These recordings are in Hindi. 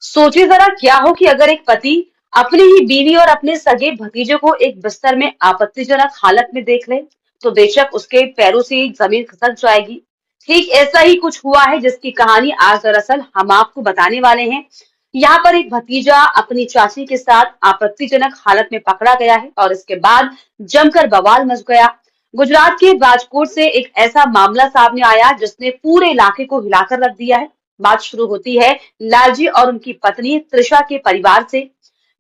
सोचिए जरा क्या हो कि अगर एक पति अपनी ही बीवी और अपने सगे भतीजे को एक बिस्तर में आपत्तिजनक हालत में देख ले, तो बेशक उसके पैरों से जमीन खिसक जाएगी। ठीक ऐसा ही कुछ हुआ है जिसकी कहानी आज दरअसल हम आपको बताने वाले हैं। यहाँ पर एक भतीजा अपनी चाची के साथ आपत्तिजनक हालत में पकड़ा गया है और इसके बाद जमकर बवाल मच गया। गुजरात के राजकोट से एक ऐसा मामला सामने आया जिसने पूरे इलाके को हिलाकर रख दिया है। बात शुरू होती है लालजी और उनकी पत्नी त्रिशा के परिवार से।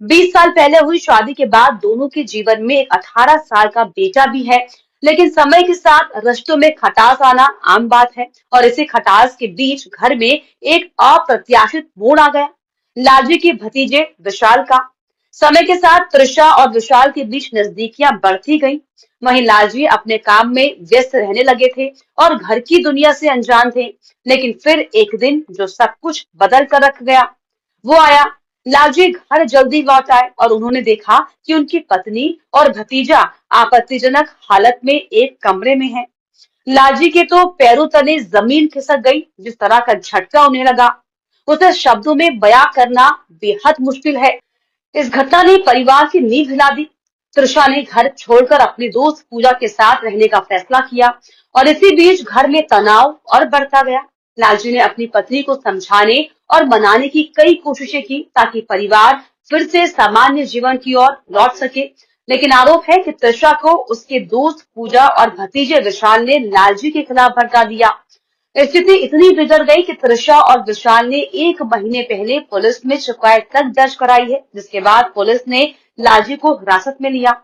20 साल पहले हुई शादी के बाद दोनों के जीवन में एक 18 साल का बेटा भी है, लेकिन समय के साथ रिश्तों में खटास आना आम बात है और इसी खटास के बीच घर में एक अप्रत्याशित मोड़ आ गया। लालजी के भतीजे विशाल का। समय के साथ त्रिशा और विशाल के बीच नजदीकियां बढ़ती गईं। वहीं लालजी अपने काम में व्यस्त रहने लगे थे और घर की दुनिया से अनजान थे। लेकिन फिर एक दिन जो सब कुछ बदल कर रख गया वो आया। लालजी घर जल्दी लौट आए और उन्होंने देखा कि उनकी पत्नी और भतीजा आपत्तिजनक हालत में एक कमरे में है। लालजी के तो पैरों तले जमीन खिसक गई। जिस तरह का झटका उन्हें लगा उसे शब्दों में बयां करना बेहद मुश्किल है। इस घटना ने परिवार की नींव हिला दी। त्रिशा ने घर छोड़कर अपनी दोस्त पूजा के साथ रहने का फैसला किया और इसी बीच घर में तनाव और बढ़ता गया। लालजी ने अपनी पत्नी को समझाने और मनाने की कई कोशिशें की ताकि परिवार फिर से सामान्य जीवन की ओर लौट सके। लेकिन आरोप है कि त्रिशा को उसके दोस्त पूजा और भतीजे विशाल ने लालजी के खिलाफ भड़का दिया। स्थिति इतनी बिगड़ गई कि त्रिशा और विशाल ने 1 महीने पहले पुलिस में शिकायत तक दर्ज कराई है, जिसके बाद पुलिस ने लालजी को हिरासत में लिया।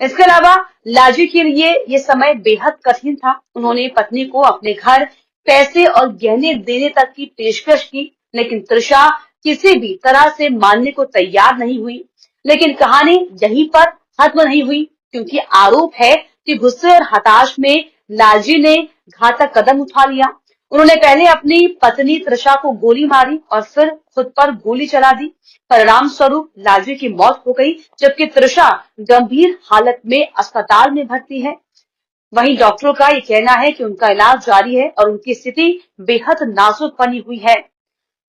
इसके अलावा लालजी के लिए ये समय बेहद कठिन था। उन्होंने पत्नी को अपने घर पैसे और गहने देने तक की पेशकश की, लेकिन त्रिशा किसी भी तरह से मानने को तैयार नहीं हुई। लेकिन कहानी यहीं पर खत्म नहीं हुई, क्योंकि आरोप है कि गुस्से और हताश में लालजी ने घातक कदम उठा लिया। उन्होंने पहले अपनी पत्नी त्रिशा को गोली मारी और फिर खुद पर गोली चला दी। परिणाम स्वरूप लालजी की मौत हो गई, जबकि त्रिशा गंभीर हालत में अस्पताल में भर्ती है। वहीं डॉक्टरों का ये कहना है कि उनका इलाज जारी है और उनकी स्थिति बेहद नाजुक बनी हुई है।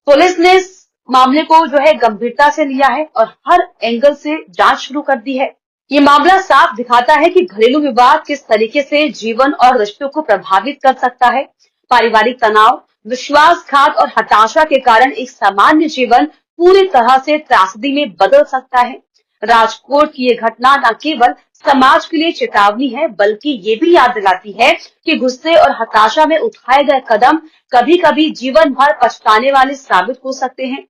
पुलिस ने इस मामले को जो है गंभीरता से लिया है और हर एंगल से जांच शुरू कर दी है। ये मामला साफ दिखाता है कि घरेलू विवाद किस तरीके से जीवन और रिश्तों को प्रभावित कर सकता है। पारिवारिक तनाव, विश्वासघात और हताशा के कारण एक सामान्य जीवन पूरी तरह से त्रासदी में बदल सकता है। राजकोट की ये घटना न केवल समाज के लिए चेतावनी है, बल्कि ये भी याद दिलाती है कि गुस्से और हताशा में उठाए गए कदम कभी-कभी जीवन भर पछताने वाले साबित हो सकते हैं।